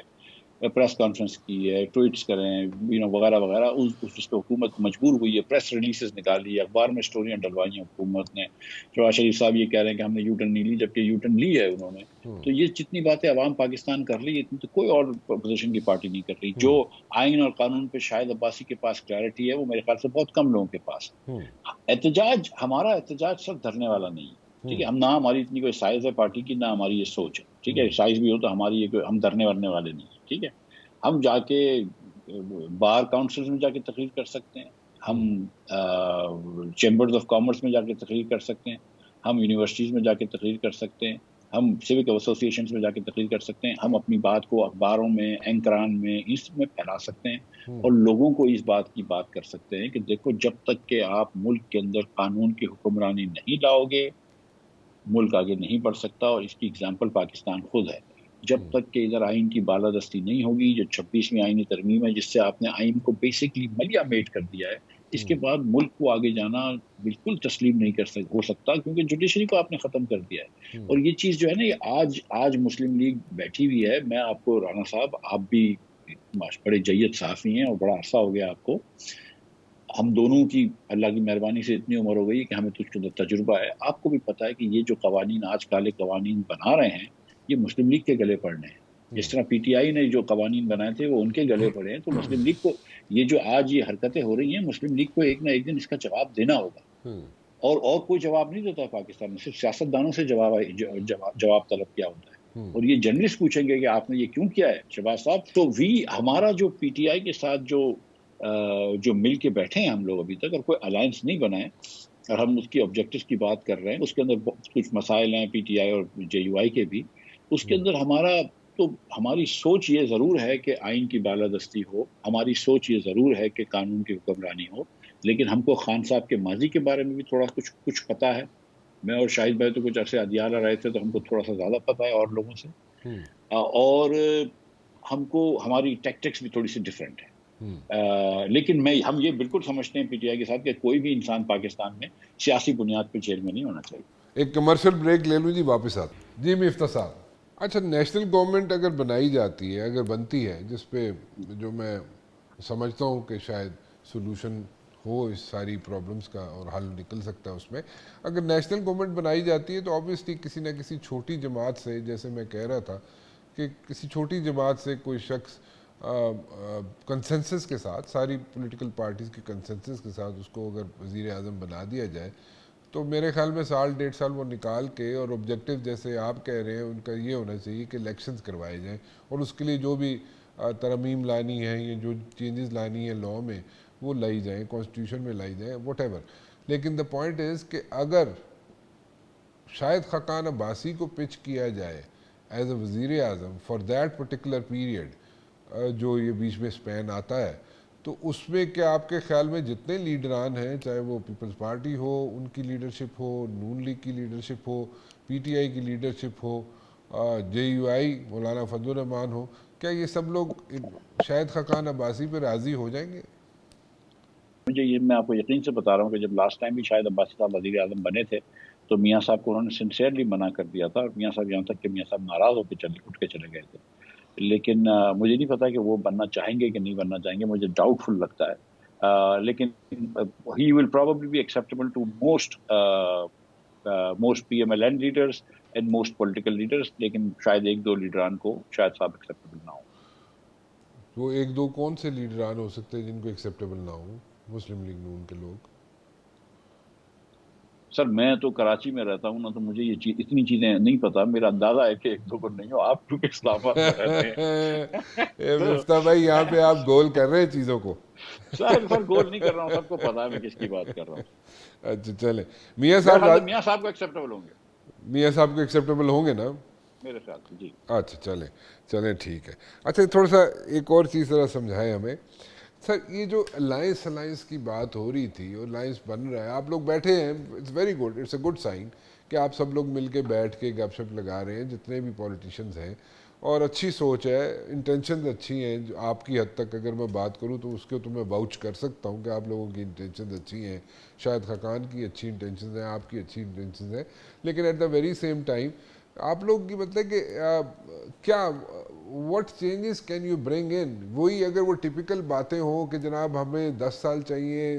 پریس کانفرنس کی ہے, ٹویٹس کریں وغیرہ وغیرہ, اس پہ حکومت مجبور ہوئی ہے. پریس ریلیزز نکالی ہے, اخبار میں اسٹوریاں ڈلوائی ہیں حکومت نے. شہباز شریف صاحب یہ کہہ رہے ہیں کہ ہم نے یوٹرن نہیں لی, جبکہ یوٹرن لی ہے انہوں نے. تو یہ جتنی باتیں عوام پاکستان کر رہی ہے اتنی تو کوئی اور اپوزیشن کی پارٹی نہیں کر رہی. جو آئین اور قانون پہ شاہد عباسی کے پاس کلیئرٹی ہے وہ میرے خیال سے بہت کم لوگوں کے پاس ہے. احتجاج, ہمارا احتجاج سر دھرنے والا نہیں ہے, ٹھیک ہے. ہم نہ ہماری اتنی کوئی سائز ہے پارٹی کی, نہ ہماری یہ سوچ ہے, ٹھیک ہے. سائز بھی ہو تو ہماری یہ ہم دھرنے ورنے والے نہیں ہیں, ٹھیک ہے. ہم جا کے بار کاؤنسلز میں جا کے تقریر کر سکتے ہیں, ہم چیمبرز آف کامرس میں جا کے تقریر کر سکتے ہیں, ہم یونیورسٹیز میں جا کے تقریر کر سکتے ہیں, ہم سیوک ایسوسیشنز میں جا کے تقریر کر سکتے ہیں, ہم اپنی بات کو اخباروں میں, اینکران میں, اس میں پھیلا سکتے ہیں, اور لوگوں کو اس بات کی بات کر سکتے ہیں کہ دیکھو جب تک کہ آپ ملک کے اندر قانون کی حکمرانی نہیں لاؤ گے ملک آگے نہیں بڑھ سکتا. اور اس کی اگزامپل پاکستان خود ہے. جب تک کہ ادھر آئین کی بالادستی نہیں ہوگی, جو 26ویں آئینی ترمیم ہے جس سے آپ نے آئین کو بیسکلی ملیا میٹ کر دیا ہے, اس کے بعد ملک کو آگے جانا بالکل تسلیم نہیں ہو سکتا, کیونکہ جوڈیشری کو آپ نے ختم کر دیا ہے. اور یہ چیز جو ہے نا, یہ آج مسلم لیگ بیٹھی ہوئی ہے. میں آپ کو, رانا صاحب آپ بھی بڑے جید صحافی ہیں اور بڑا عرصہ ہو گیا آپ کو, ہم دونوں کی اللہ کی مہربانی سے اتنی عمر ہو گئی کہ ہمیں تجھ کے اندر تجربہ ہے. آپ کو بھی پتا ہے کہ یہ جو قوانین آج کالے قوانین بنا رہے ہیں یہ مسلم لیگ کے گلے پڑنے ہیں. جس طرح PTI نے جو قوانین بنائے تھے وہ ان کے گلے پڑے ہیں, تو مسلم لیگ کو یہ جو آج یہ حرکتیں ہو رہی ہیں, مسلم لیگ کو ایک نہ ایک دن اس کا جواب دینا ہوگا. اور کوئی جواب نہیں دیتا پاکستان میں, صرف سیاستدانوں سے جواب طلب کیا ہوتا ہے. اور یہ جرنلسٹ پوچھیں گے کہ آپ نے یہ کیوں کیا ہے شہباز صاحب. تو ہمارا جو PTI کے ساتھ جو مل کے بیٹھے ہیں ہم لوگ ابھی تک, اور کوئی الائنس نہیں بنائے, اور ہم اس کی آبجیکٹوز کی بات کر رہے ہیں, اس کے اندر کچھ مسائل ہیں PTI اور JUI کے بھی. اس کے اندر ہماری سوچ یہ ضرور ہے کہ آئین کی بالادستی ہو, ہماری سوچ یہ ضرور ہے کہ قانون کی حکمرانی ہو, لیکن ہم کو خان صاحب کے ماضی کے بارے میں بھی تھوڑا کچھ پتا ہے. میں اور شاہد بھائی تو کچھ عرصے ادیالہ رہے تھے, تو ہم کو تھوڑا سا زیادہ پتا ہے اور لوگوں سے, اور ہم کو ہماری ٹیکٹکس بھی تھوڑی سی ڈفرینٹ ہے. لیکن ہم یہ بالکل سمجھتے ہیں PTI کے ساتھ کہ کوئی بھی انسان پاکستان میں سیاسی بنیاد پہ جیل میں نہیں ہونا چاہیے. ایک کمرشل بریک لے لوں جی, واپس آتے. جی مفتاح صاحب, اچھا نیشنل گورنمنٹ اگر بنائی جاتی ہے, اگر بنتی ہے, جس پہ جو میں سمجھتا ہوں کہ شاید سولوشن ہو اس ساری پرابلمس کا اور حل نکل سکتا ہے اس میں, اگر نیشنل گورنمنٹ بنائی جاتی ہے تو آبویسلی کسی نہ کسی چھوٹی جماعت سے, جیسے میں کہہ رہا تھا کہ کسی چھوٹی جماعت سے کوئی شخص کنسنسس کے ساتھ, ساری پولیٹیکل پارٹیز کے کنسنسس کے ساتھ اس کو اگر وزیر اعظم بنا دیا جائے, تو میرے خیال میں 1.5 سال وہ نکال کے, اور آبجیکٹیو جیسے آپ کہہ رہے ہیں ان کا یہ ہونا چاہیے کہ الیکشنز کروائے جائیں, اور اس کے لیے جو بھی ترمیم لانی ہے یا جو چینجز لانی ہے لاء میں وہ لائی جائیں, کانسٹیٹیوشن میں لائی جائیں, واٹ ایور. لیکن دا پوائنٹ از کہ اگر شاہد خاقان عباسی کو پچ کیا جائے ایز اے وزیر اعظم فار دیٹ پرٹیکولر پیریڈ, جو یہ بیچ میں اسپین آتا ہے, تو اس میں کیا آپ کے خیال میں جتنے لیڈران ہیں, چاہے وہ پیپلز پارٹی ہو ان کی لیڈرشپ ہو, نون لیگ کی لیڈرشپ ہو, PTI کی لیڈرشپ ہو, JUI مولانا فضل الرحمان ہو, کیا یہ سب لوگ شاہد خاقان عباسی پہ راضی ہو جائیں گے؟ میں آپ کو یقین سے بتا رہا ہوں کہ جب لاسٹ ٹائم بھی شاہد عباسی صاحب وزیر اعظم بنے تھے تو میاں صاحب کو انہوں نے سنسیئرلی منع کر دیا تھا، اور میاں صاحب یہاں تک کہ میاں صاحب ناراض ہو کے اٹھ کے چلے گئے تھے. لیکن مجھے نہیں پتا کہ وہ بننا چاہیں گے کہ نہیں بننا چاہیں گے، مجھے ڈاؤٹ فل لگتا ہے. لیکن he will probably be acceptable to most P M L N leaders and most political leaders, لیکن شاید ایک دو لیڈران کو شاید صاحب ایکسیپٹیبل نہ ہو. وہ ایک دو کون سے لیڈران ہو سکتے ہیں جن کو ایکسیپٹیبل نہ ہوں؟ مسلم لیگ نون کے لوگ. سر میں تو کراچی میں رہتا ہوں نا، تو مجھے یہ اتنی چیزیں نہیں پتا. میرا اندازہ ہے کہ ایک دو کو نہیں ہو. آپ کیونکہ اسلام آباد میں رہتے ہیں مفتاح بھائی یہاں پہ آپ گول کر رہے ہیں چیزوں کو. سر گول نہیں کر رہا ہوں، سب کو پتا ہے میں کس کی بات کر رہا ہوں. اچھا چلیں، میاں میرے خیال سے صاحب میاں صاحب کو ایکسیپٹیبل ہوں گے، میاں صاحب کو ایکسیپٹیبل ہوں گے نا؟ میرے خیال سے جی. اچھا چلیں ٹھیک ہے. اچھا تھوڑا سا ایک اور چیز ذرا سمجھائیں ہمیں. سر یہ جو الائنس کی بات ہو رہی تھی، اور الائنس بن رہا ہے، آپ لوگ بیٹھے ہیں، it's very good, it's a good sign کہ آپ سب لوگ مل کے بیٹھ کے گپ شپ لگا رہے ہیں، جتنے بھی پولیٹیشنز ہیں، اور اچھی سوچ ہے، انٹینشنز اچھی ہیں. جو آپ کی حد تک اگر میں بات کروں تو اس کو تو میں واؤچ کر سکتا ہوں کہ آپ لوگوں کی انٹینشنز اچھی ہیں. شاید خاقان کی اچھی انٹینشنز ہیں، آپ کی اچھی انٹینشنز ہیں، لیکن at the very same time آپ لوگ کی مطلب کہ کیا what changes can you bring in? وہی اگر وہ ٹپیکل باتیں ہوں کہ جناب ہمیں 10 سال چاہیے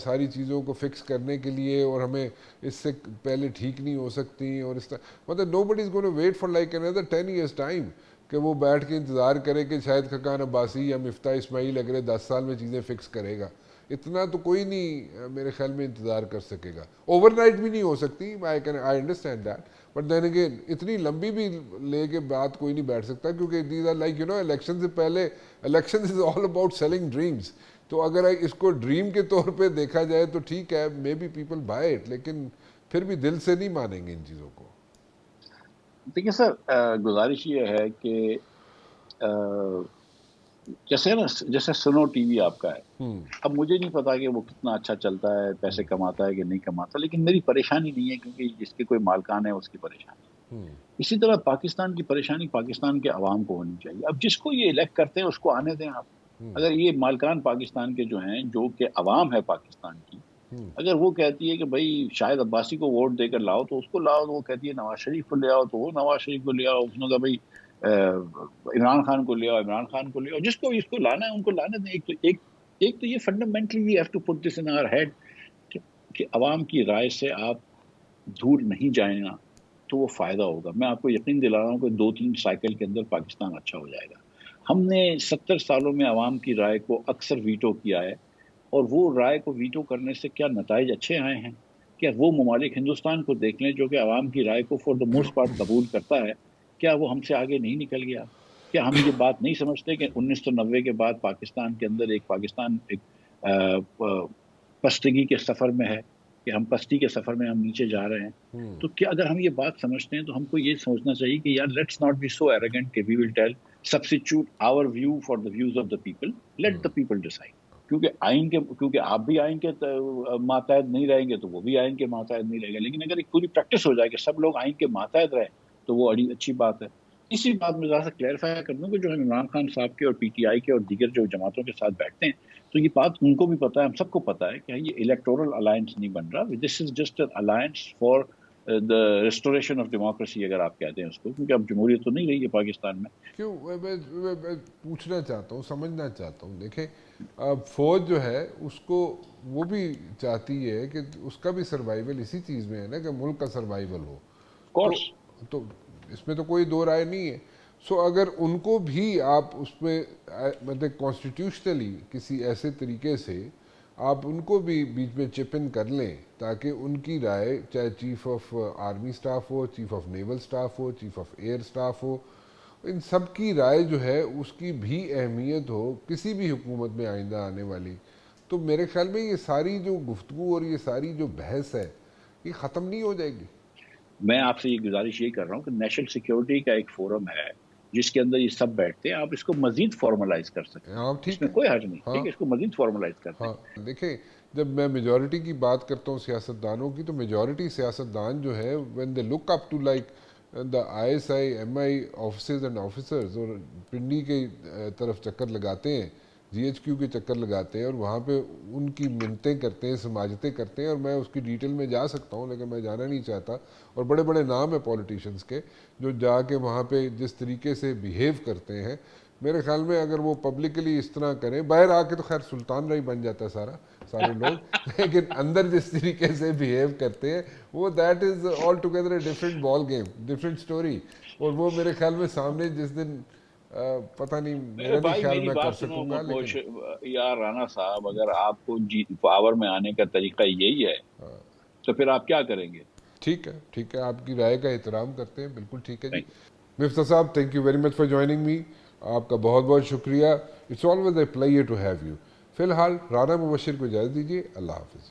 ساری چیزوں کو فکس کرنے کے لیے، اور ہمیں اس سے پہلے ٹھیک نہیں ہو سکتی، اور اس طرح مطلب nobody is going to wait for like another 10 years time کہ وہ بیٹھ کے انتظار کرے کہ شاید خاقان عباسی یا مفتاح اسماعیل اگلے 10 سال میں چیزیں فکس کرے گا. اتنا تو کوئی نہیں میرے خیال میں انتظار کر سکے گا. اوور نائٹ بھی نہیں ہو سکتی، I understand that, but then again اتنی لمبی بھی لے کے بات کوئی نہیں بیٹھ سکتا، کیونکہ دیز آر لائک الیکشن سے پہلے، election is all about selling dreams. تو اگر اس کو ڈریم کے طور پہ دیکھا جائے تو ٹھیک ہے، maybe people buy it, لیکن پھر بھی دل سے نہیں مانیں گے ان چیزوں کو. دیکھیے سر، گزارش یہ ہے کہ جیسے سنو ٹی وی آپ کا ہے، اب مجھے نہیں پتا کہ وہ کتنا اچھا چلتا ہے، پیسے کماتا ہے کہ نہیں کماتا، لیکن میری پریشانی نہیں ہے، کیونکہ جس کے کوئی مالکان ہے اس کی پریشانی. اسی طرح پاکستان کی پریشانی پاکستان کے عوام کو ہونی چاہیے. اب جس کو یہ الیکٹ کرتے ہیں اس کو آنے دیں آپ. اگر یہ مالکان پاکستان کے جو ہیں، جو کہ عوام ہے پاکستان کی، اگر وہ کہتی ہے کہ بھائی شاہد عباسی کو ووٹ دے کر لاؤ تو اس کو لاؤ، وہ کہتی ہے نواز شریف کو لے آؤ تو وہ نواز شریف کو لے آؤ، اس نے کہا بھائی عمران خان کو لے آؤ، عمران خان کو لے آؤ. جس کو لانا ہے ان کو لانے دیں. ایک تو یہ fundamentally we have to put this in our head کہ عوام کی رائے سے آپ دور نہیں جائیں گا تو وہ فائدہ ہوگا. میں آپ کو یقین دلا رہا ہوں کہ 2-3 سائیکل کے اندر پاکستان اچھا ہو جائے گا. ہم نے 70 سالوں میں عوام کی رائے کو اکثر ویٹو کیا ہے، اور وہ رائے کو ویٹو کرنے سے کیا نتائج اچھے آئے ہیں؟ کیا وہ ممالک، ہندوستان کو دیکھ لیں جو کہ عوام کی رائے کو فار دا موسٹ پارٹ قبول کرتا ہے، کیا وہ ہم سے آگے نہیں نکل گیا؟ کیا ہم یہ بات نہیں سمجھتے کہ 1990 کے بعد پاکستان کے اندر ایک پستگی کے سفر میں ہے، کہ ہم پستی کے سفر میں ہم نیچے جا رہے ہیں؟ تو کیا اگر ہم یہ بات سمجھتے ہیں تو ہم کو یہ سوچنا چاہیے کہ یار let's not be so arrogant کہ we will tell substitute our view for the views of the people, let the people decide. کیونکہ آپ بھی آئین کے ماتحت نہیں رہیں گے تو وہ بھی آئین کے ماتحت نہیں رہے گا. لیکن اگر ایک پوری پریکٹس ہو جائے کہ سب لوگ آئین کے ماتحت رہیں تو وہ بڑی اچھی بات ہے. اسی بات میں ذرا سا کلیئرفائی کر دوں کہ جو ہم عمران خان صاحب کے اور پی ٹی آئی کے اور دیگر جو جماعتوں کے ساتھ بیٹھتے ہیں، تو یہ بات ان کو بھی پتا ہے، ہم سب کو پتا ہے کہ یہ الیکٹورل الائنس نہیں بن رہا. This is just an alliance for the restoration of democracy, اگر آپ کہتے ہیں اس کو، کیونکہ اب جمہوریت تو نہیں رہی ہے پاکستان میں. کیوں میں پوچھنا چاہتا ہوں، سمجھنا چاہتا ہوں. دیکھیں فوج جو ہے اس کو وہ بھی چاہتی ہے کہ اس کا بھی سروائیول اسی چیز میں ہے نا، کہ ملک کا سروائیول ہو. تو اس میں تو کوئی دو رائے نہیں ہے. سو اگر ان کو بھی آپ اس میں مطلب کانسٹیٹیوشنلی کسی ایسے طریقے سے آپ ان کو بھی بیچ میں چپ ان کر لیں تاکہ ان کی رائے، چاہے چیف آف آرمی سٹاف ہو، چیف آف نیول سٹاف ہو، چیف آف ایئر سٹاف ہو، ان سب کی رائے جو ہے اس کی بھی اہمیت ہو کسی بھی حکومت میں آئندہ آنے والی، تو میرے خیال میں یہ ساری جو گفتگو اور یہ ساری جو بحث ہے یہ ختم نہیں ہو جائے گی. میں آپ سے یہ گزارش یہ کر رہا ہوں کہ نیشنل سیکیورٹی کا ایک فورم ہے جس کے اندر یہ سب بیٹھتے ہیں، آپ اس کو مزید فارملائز کر سکتے ہیں، اس میں کوئی حرج نہیں. ٹھیک ہے، اس کو مزید فارملائز کرتے ہیں. دیکھیں جب میں میجورٹی کی بات کرتا ہوں سیاستدانوں کی، تو میجورٹی سیاستدان جو ہے when they look up to like the ISI MI officers and officers, اور پنڈی کی طرف چکر لگاتے ہیں جی ایچ کیو کے چکر لگاتے ہیں اور وہاں پہ ان کی منتیں کرتے ہیں، سماجتیں کرتے ہیں، اور میں اس کی ڈیٹیل میں جا سکتا ہوں لیکن میں جانا نہیں چاہتا. اور بڑے بڑے نام ہیں پولیٹیشنز کے جو جا کے وہاں پہ جس طریقے سے بیہیو کرتے ہیں، میرے خیال میں اگر وہ پبلکلی اس طرح کریں، باہر آ کے تو خیر سلطان رائی بن جاتا ہے سارے لوگ، لیکن اندر جس طریقے سے بیہیو کرتے ہیں وہ that is all together a different ball game, different story. اور وہ میرے خیال میں سامنے جس دن پتہ نہیں، میرا نہیں بھائی خیال میری میں کر بات سنو سکوں گا، لیکن یار رانا صاحب، اگر آپ کو پاور میں آنے کا طریقہ یہی ہے تو پھر آپ کیا کریں گے؟ ٹھیک ہے، آپ کی رائے کا احترام کرتے ہیں، بالکل ٹھیک ہے جی. Thank you. مفتاح صاحب، thank you very much for joining me. آپ کا بہت بہت شکریہ. It's always a pleasure to have you. فی الحال رانا مبشر کو اجازت دیجیے. اللہ حافظ.